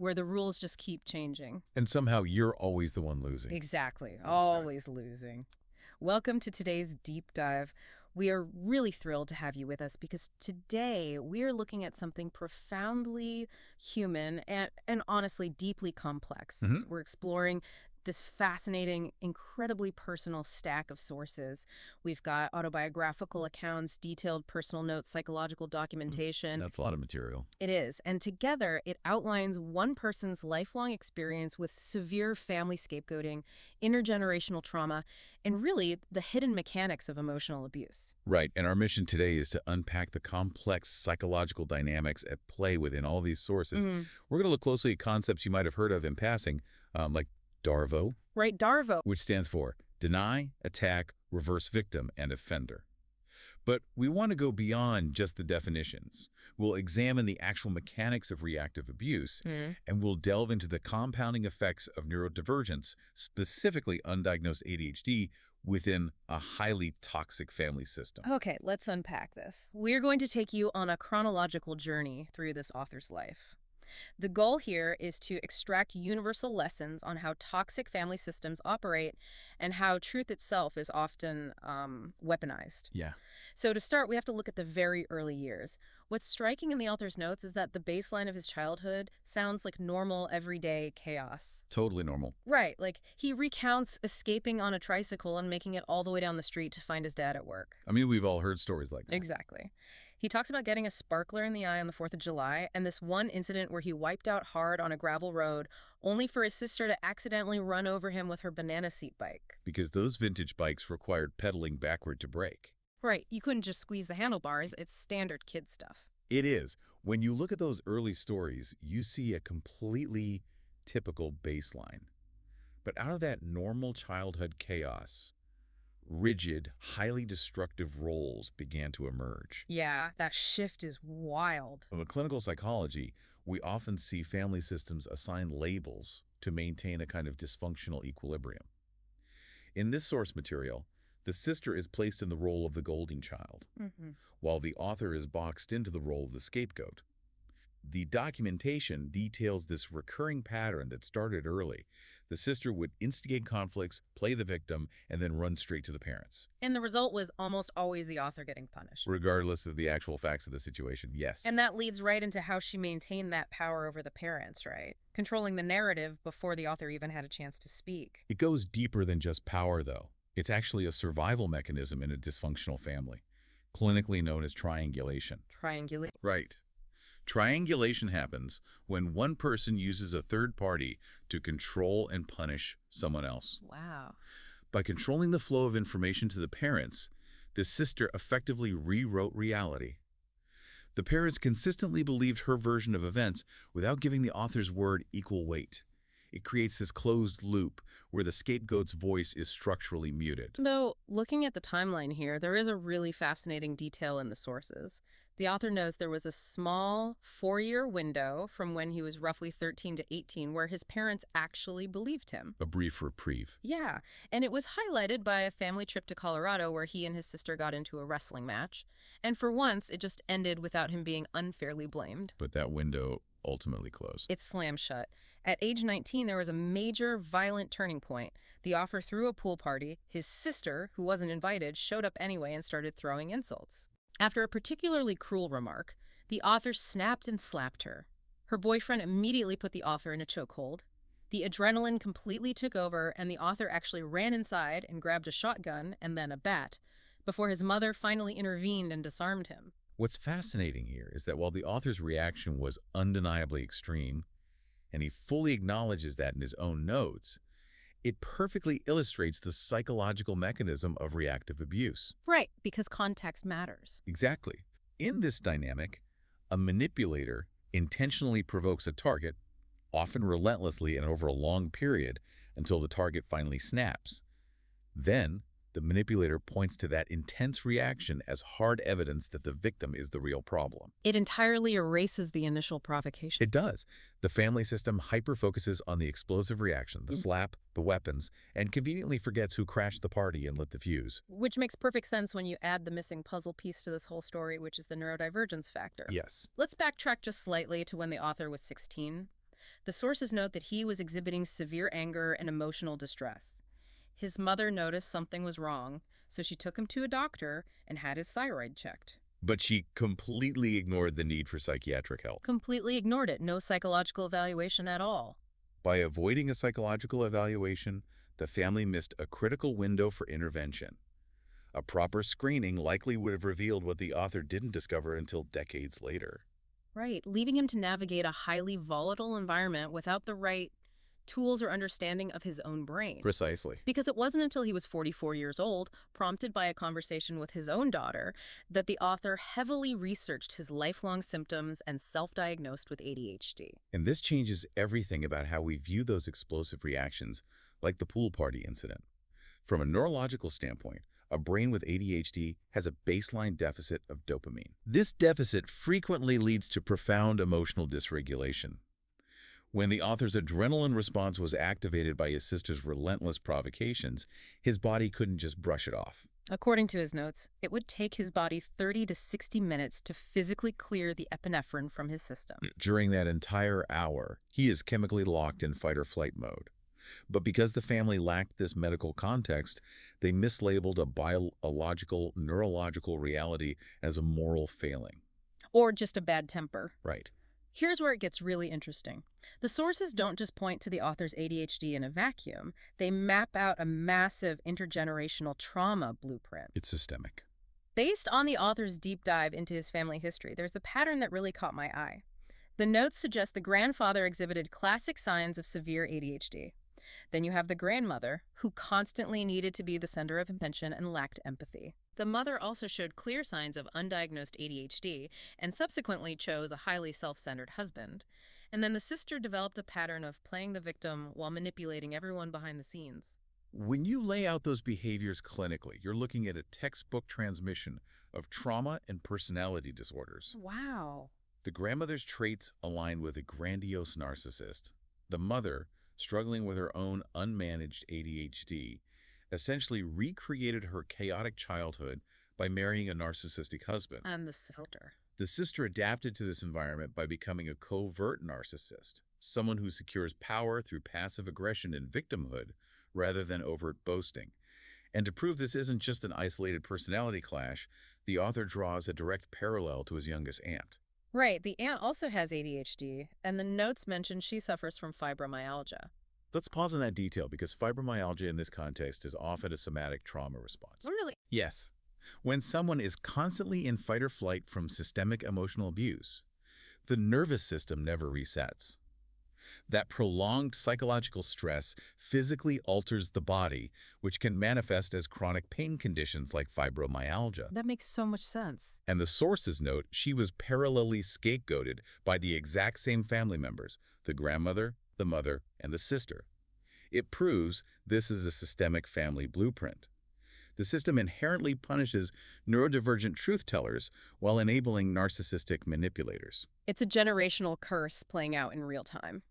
where the rules just keep changing. And somehow you're always the one losing. Exactly. Always losing. Welcome to today's deep dive. We are really thrilled to have you with us because today we are looking at something profoundly human and honestly deeply complex. We're exploring this fascinating, incredibly personal stack of sources. We've got autobiographical accounts, detailed personal notes, psychological documentation. That's a lot of material. It is. And together, it outlines one person's lifelong experience with severe family scapegoating, intergenerational trauma, and really the hidden mechanics of emotional abuse. Right, and our mission today is to unpack the complex psychological dynamics at play within all these sources. We're going to look closely at concepts you might have heard of in passing, like DARVO. Right, DARVO. Which stands for Deny, Attack, Reverse Victim, and Offender. But we want to go beyond just the definitions. We'll examine the actual mechanics of reactive abuse, and we'll delve into the compounding effects of neurodivergence, specifically undiagnosed ADHD, within a highly toxic family system. Okay, let's unpack this. We're going to take you on a chronological journey through this author's life. The goal here is to extract universal lessons on how toxic family systems operate and how truth itself is often weaponized. Yeah. So to start, we have to look at the very early years. What's striking in the author's notes is that the baseline of his childhood sounds like normal, everyday chaos. Totally normal. Right, like he recounts escaping on a tricycle and making it all the way down the street to find his dad at work. I mean, we've all heard stories like that. Exactly. He talks about getting a sparkler in the eye on the 4th of July and this one incident where he wiped out hard on a gravel road only for his sister to accidentally run over him with her banana seat bike. Because those vintage bikes required pedaling backward to brake. Right, you couldn't just squeeze the handlebars. It's standard kid stuff. It is. When you look at those early stories, you see a completely typical baseline. But out of that normal childhood chaos, rigid, highly destructive roles began to emerge. Yeah, that shift is wild. In clinical psychology, we often see family systems assign labels to maintain a kind of dysfunctional equilibrium. In this source material, the sister is placed in the role of the golden child, while the author is boxed into the role of the scapegoat. The documentation details this recurring pattern that started early. The sister would instigate conflicts, play the victim, and then run straight to the parents. And the result was almost always the author getting punished. Regardless of the actual facts of the situation, yes. And that leads right into how she maintained that power over the parents, right? Controlling the narrative before the author even had a chance to speak. It goes deeper than just power, though. It's actually a survival mechanism in a dysfunctional family, clinically known as triangulation. Triangulate. Right. Triangulation happens when one person uses a third party to control and punish someone else. Wow. By controlling the flow of information to the parents, the sister effectively rewrote reality. The parents consistently believed her version of events without giving the author's word equal weight. It creates this closed loop where the scapegoat's voice is structurally muted. Though, looking at the timeline here, there is a really fascinating detail in the sources. The author knows there was a small 4-year window from when he was roughly 13 to 18 where his parents actually believed him. A brief reprieve. Yeah, and it was highlighted by a family trip to Colorado where he and his sister got into a wrestling match. And for once, it just ended without him being unfairly blamed. But that window ultimately closed. It slammed shut. At age 19, there was a major violent turning point. The author threw a pool party. His sister, who wasn't invited, showed up anyway and started throwing insults. After a particularly cruel remark, the author snapped and slapped her. Her boyfriend immediately put the author in a chokehold. The adrenaline completely took over, and the author actually ran inside and grabbed a shotgun and then a bat, before his mother finally intervened and disarmed him. What's fascinating here is that while the author's reaction was undeniably extreme, and he fully acknowledges that in his own notes, it perfectly illustrates the psychological mechanism of reactive abuse. Right, because context matters. Exactly. In this dynamic, a manipulator intentionally provokes a target, often relentlessly and over a long period, until the target finally snaps. Then, the manipulator points to that intense reaction as hard evidence that the victim is the real problem. It entirely erases the initial provocation. It does. The family system hyper-focuses on the explosive reaction, the slap, the weapons, and conveniently forgets who crashed the party and lit the fuse. Which makes perfect sense when you add the missing puzzle piece to this whole story, which is the neurodivergence factor. Yes. Let's backtrack just slightly to when the author was 16. The sources note that he was exhibiting severe anger and emotional distress. His mother noticed something was wrong, so she took him to a doctor and had his thyroid checked. But she completely ignored the need for psychiatric help. Completely ignored it. No psychological evaluation at all. By avoiding a psychological evaluation, the family missed a critical window for intervention. A proper screening likely would have revealed what the author didn't discover until decades later. Right, leaving him to navigate a highly volatile environment without the right tools or understanding of his own brain. Precisely. Because it wasn't until he was 44 years old, prompted by a conversation with his own daughter, that the author heavily researched his lifelong symptoms and self-diagnosed with ADHD. And this changes everything about how we view those explosive reactions, like the pool party incident. From a neurological standpoint, a brain with ADHD has a baseline deficit of dopamine. This deficit frequently leads to profound emotional dysregulation. When the author's adrenaline response was activated by his sister's relentless provocations, his body couldn't just brush it off. According to his notes, it would take his body 30 to 60 minutes to physically clear the epinephrine from his system. During that entire hour, he is chemically locked in fight-or-flight mode. But because the family lacked this medical context, they mislabeled a biological, neurological reality as a moral failing. Or just a bad temper. Right. Here's where it gets really interesting. The sources don't just point to the author's ADHD in a vacuum. They map out a massive intergenerational trauma blueprint. It's systemic. Based on the author's deep dive into his family history, there's a pattern that really caught my eye. The notes suggest the grandfather exhibited classic signs of severe ADHD. Then you have the grandmother, who constantly needed to be the center of attention and lacked empathy. The mother also showed clear signs of undiagnosed ADHD and subsequently chose a highly self-centered husband. And then the sister developed a pattern of playing the victim while manipulating everyone behind the scenes. When you lay out those behaviors clinically, you're looking at a textbook transmission of trauma and personality disorders. Wow. The grandmother's traits align with a grandiose narcissist. The mother, struggling with her own unmanaged ADHD, essentially recreated her chaotic childhood by marrying a narcissistic husband. And the sister. The sister adapted to this environment by becoming a covert narcissist, someone who secures power through passive aggression and victimhood rather than overt boasting. And to prove this isn't just an isolated personality clash, the author draws a direct parallel to his youngest aunt. Right, the aunt also has ADHD, and the notes mention she suffers from fibromyalgia. Let's pause on that detail because fibromyalgia in this context is often a somatic trauma response. Really? Yes. When someone is constantly in fight or flight from systemic emotional abuse, the nervous system never resets. That prolonged psychological stress physically alters the body, which can manifest as chronic pain conditions like fibromyalgia. That makes so much sense. And the sources note she was parallelly scapegoated by the exact same family members, the grandmother, the mother, and the sister. It proves this is a systemic family blueprint. The system inherently punishes neurodivergent truth-tellers while enabling narcissistic manipulators. It's a generational curse playing out in real time.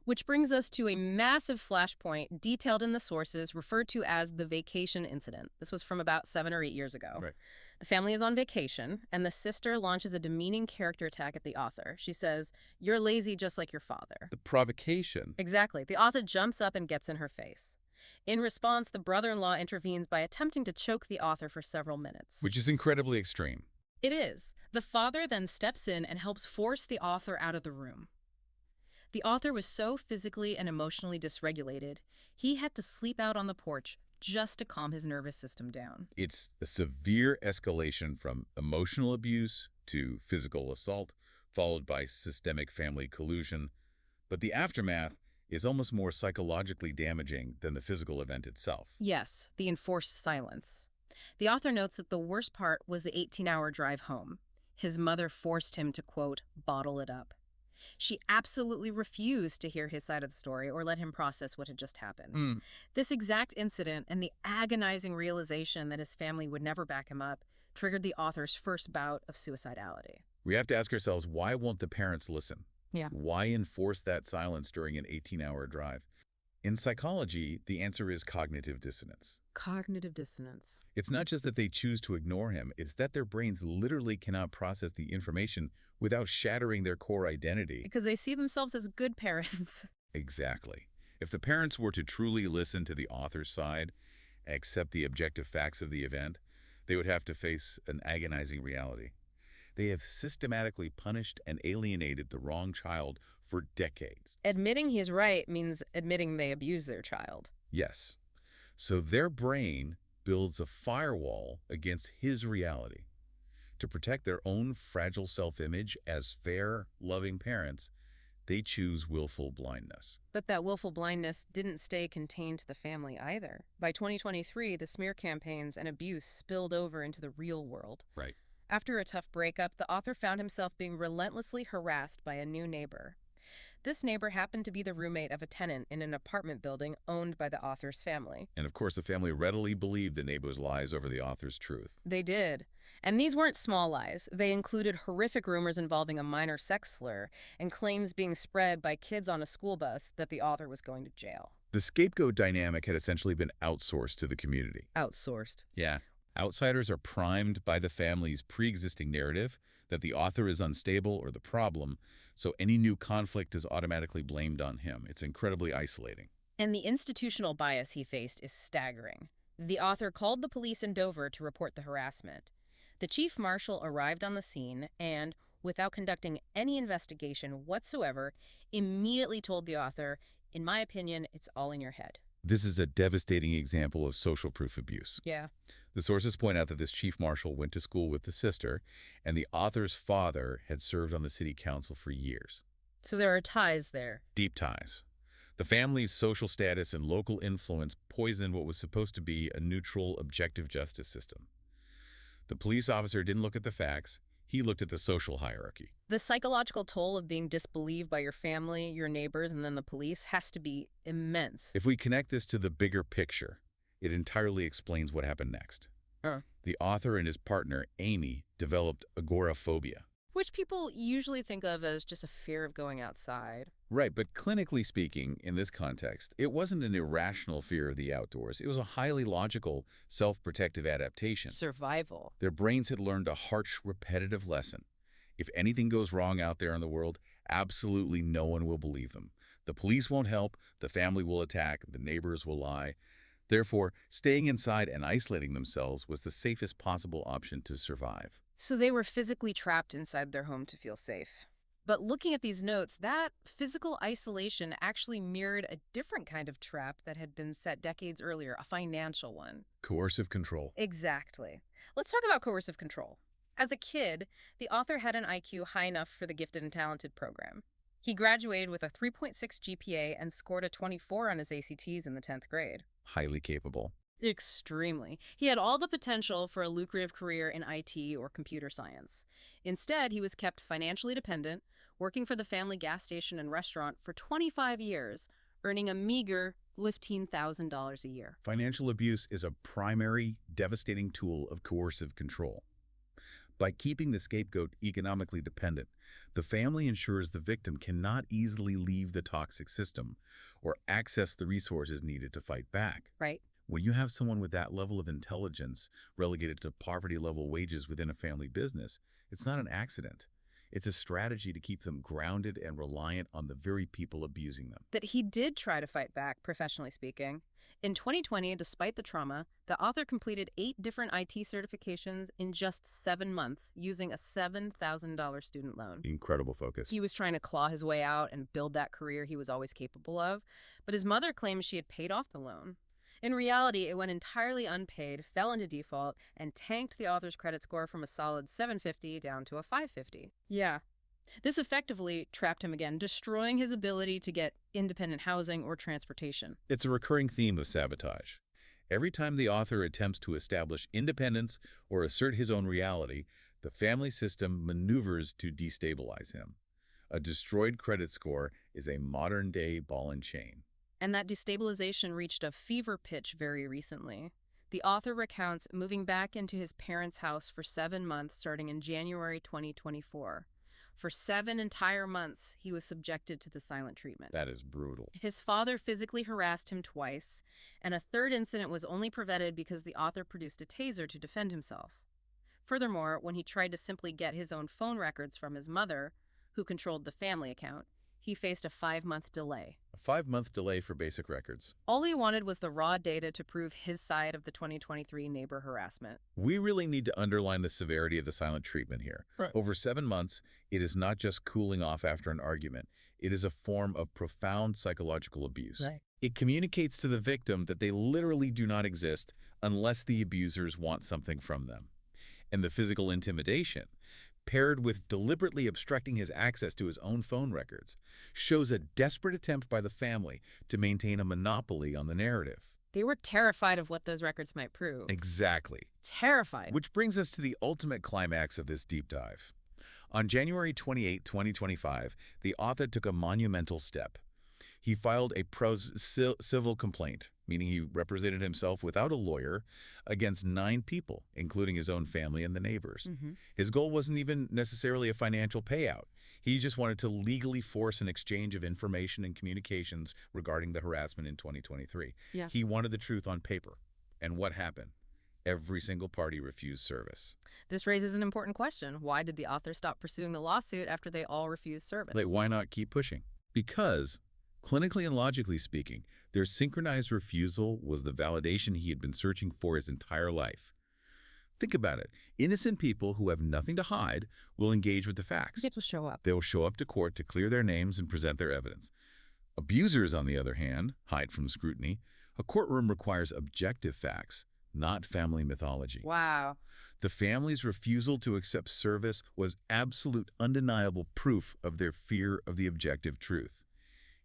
Which brings us to a massive flashpoint detailed in the sources referred to as the vacation incident. This was from about 7 or 8 years ago. Right. The family is on vacation, and the sister launches a demeaning character attack at the author. She says, "You're lazy just like your father." The provocation. Exactly. The author jumps up and gets in her face. In response, the brother-in-law intervenes by attempting to choke the author for several minutes. Which is incredibly extreme. It is. The father then steps in and helps force the author out of the room. The author was so physically and emotionally dysregulated, he had to sleep out on the porch just to calm his nervous system down. It's a severe escalation from emotional abuse to physical assault, followed by systemic family collusion. But the aftermath is almost more psychologically damaging than the physical event itself. Yes, the enforced silence. The author notes that the worst part was the 18-hour drive home. His mother forced him to, quote, bottle it up. She absolutely refused to hear his side of the story or let him process what had just happened. This exact incident and the agonizing realization that his family would never back him up triggered the author's first bout of suicidality. We have to ask ourselves, why won't the parents listen? Yeah. Why enforce that silence during an 18-hour drive? In psychology, the answer is cognitive dissonance. Cognitive dissonance. It's not just that they choose to ignore him, it's that their brains literally cannot process the information without shattering their core identity. Because they see themselves as good parents. Exactly. If the parents were to truly listen to the author's side and accept the objective facts of the event, they would have to face an agonizing reality. They have systematically punished and alienated the wrong child for decades. Admitting he's right means admitting they abuse their child. Yes. So their brain builds a firewall against his reality. To protect their own fragile self-image as fair, loving parents, they choose willful blindness. But that willful blindness didn't stay contained to the family either. By 2023, the smear campaigns and abuse spilled over into the real world. Right. After a tough breakup, the author found himself being relentlessly harassed by a new neighbor. This neighbor happened to be the roommate of a tenant in an apartment building owned by the author's family. And of course, the family readily believed the neighbor's lies over the author's truth. They did. And these weren't small lies. They included horrific rumors involving a minor sex slur and claims being spread by kids on a school bus that the author was going to jail. The scapegoat dynamic had essentially been outsourced to the community. Outsourced. Yeah. Outsiders are primed by the family's pre-existing narrative that the author is unstable or the problem, so any new conflict is automatically blamed on him. It's incredibly isolating. And the institutional bias he faced is staggering. The author called the police in Dover to report the harassment. The chief marshal arrived on the scene and, without conducting any investigation whatsoever, immediately told the author, "In my opinion, it's all in your head." This is a devastating example of social proof abuse. Yeah. The sources point out that this chief marshal went to school with the sister, and the author's father had served on the city council for years. So there are ties there. Deep ties. The family's social status and local influence poisoned what was supposed to be a neutral, objective justice system. The police officer didn't look at the facts. He looked at the social hierarchy. The psychological toll of being disbelieved by your family, your neighbors, and then the police has to be immense. If we connect this to the bigger picture, it entirely explains what happened next. The author and his partner, Amy, developed agoraphobia. Which people usually think of as just a fear of going outside. Right, but clinically speaking, in this context, it wasn't an irrational fear of the outdoors. It was a highly logical, self-protective adaptation. Survival. Their brains had learned a harsh, repetitive lesson. If anything goes wrong out there in the world, absolutely no one will believe them. The police won't help, the family will attack, the neighbors will lie. Therefore, staying inside and isolating themselves was the safest possible option to survive. So they were physically trapped inside their home to feel safe. But looking at these notes, that physical isolation actually mirrored a different kind of trap that had been set decades earlier, a financial one. Coercive control. Exactly. Let's talk about coercive control. As a kid, the author had an IQ high enough for the gifted and talented program. He graduated with a 3.6 GPA and scored a 24 on his ACTs in the 10th grade. Highly capable. Extremely. He had all the potential for a lucrative career in IT or computer science. Instead, he was kept financially dependent, working for the family gas station and restaurant for 25 years, earning a meager $15,000 a year. Financial abuse is a primary, devastating tool of coercive control. By keeping the scapegoat economically dependent, the family ensures the victim cannot easily leave the toxic system or access the resources needed to fight back. Right. When you have someone with that level of intelligence relegated to poverty-level wages within a family business, it's not an accident. It's a strategy to keep them grounded and reliant on the very people abusing them. But he did try to fight back, professionally speaking. In 2020, despite the trauma, the author completed 8 different IT certifications in just 7 months using a $7,000 student loan. Incredible focus. He was trying to claw his way out and build that career he was always capable of, but his mother claims she had paid off the loan. In reality, it went entirely unpaid, fell into default, and tanked the author's credit score from a solid 750 down to a 550. Yeah. This effectively trapped him again, destroying his ability to get independent housing or transportation. It's a recurring theme of sabotage. Every time the author attempts to establish independence or assert his own reality, the family system maneuvers to destabilize him. A destroyed credit score is a modern-day ball and chain. And that destabilization reached a fever pitch very recently. The author recounts moving back into his parents' house for 7 months starting in January 2024. For 7 entire months, he was subjected to the silent treatment. That is brutal. His father physically harassed him twice, and a third incident was only prevented because the author produced a taser to defend himself. Furthermore, when he tried to simply get his own phone records from his mother, who controlled the family account, he faced a 5-month delay. A 5-month delay for basic records. All he wanted was the raw data to prove his side of the 2023 neighbor harassment. We really need to underline the severity of the silent treatment here. Right. Over 7 months, it is not just cooling off after an argument. It is a form of profound psychological abuse. Right. It communicates to the victim that they literally do not exist unless the abusers want something from them. And the physical intimidation, paired with deliberately obstructing his access to his own phone records, shows a desperate attempt by the family to maintain a monopoly on the narrative. They were terrified of what those records might prove. Exactly. Terrified. Which brings us to the ultimate climax of this deep dive. On January 28, 2025, the author took a monumental step. He filed a civil complaint, meaning he represented himself without a lawyer, against 9 people, including his own family and the neighbors. His goal wasn't even necessarily a financial payout. He just wanted to legally force an exchange of information and communications regarding the harassment in 2023. Yeah. He wanted the truth on paper. And what happened? Every single party refused service. This raises an important question. Why did the author stop pursuing the lawsuit after they all refused service? Like, why not keep pushing? Because, clinically and logically speaking, their synchronized refusal was the validation he had been searching for his entire life. Think about it. Innocent people who have nothing to hide will engage with the facts. People show up. They will show up to court to clear their names and present their evidence. Abusers, on the other hand, hide from scrutiny. A courtroom requires objective facts, not family mythology. Wow. The family's refusal to accept service was absolute, undeniable proof of their fear of the objective truth.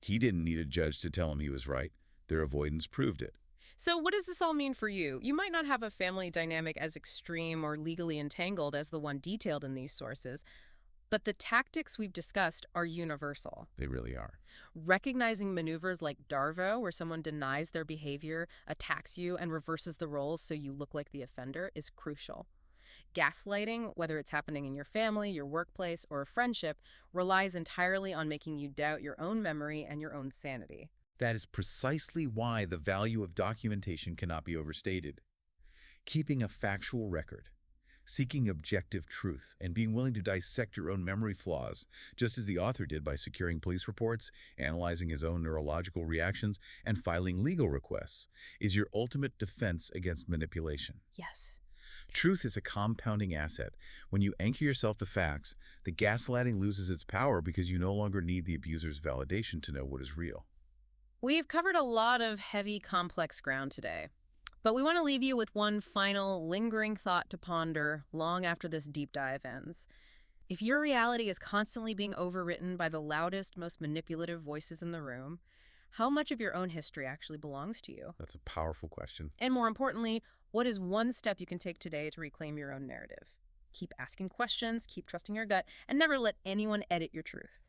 He didn't need a judge to tell him he was right. Their avoidance proved it. So what does this all mean for you? You might not have a family dynamic as extreme or legally entangled as the one detailed in these sources, but the tactics we've discussed are universal. They really are. Recognizing maneuvers like Darvo, where someone denies their behavior, attacks you, and reverses the roles so you look like the offender, is crucial. Gaslighting, whether it's happening in your family, your workplace, or a friendship, relies entirely on making you doubt your own memory and your own sanity. That is precisely why the value of documentation cannot be overstated. Keeping a factual record, seeking objective truth, and being willing to dissect your own memory flaws, just as the author did by securing police reports, analyzing his own neurological reactions, and filing legal requests, is your ultimate defense against manipulation. Yes. Truth is a compounding asset. When you anchor yourself to facts, the gaslighting loses its power because you no longer need the abuser's validation to know what is real. We've covered a lot of heavy, complex ground today, but we want to leave you with one final, lingering thought to ponder long after this deep dive ends. If your reality is constantly being overwritten by the loudest, most manipulative voices in the room, how much of your own history actually belongs to you? That's a powerful question. And more importantly, what is one step you can take today to reclaim your own narrative? Keep asking questions, keep trusting your gut, and never let anyone edit your truth.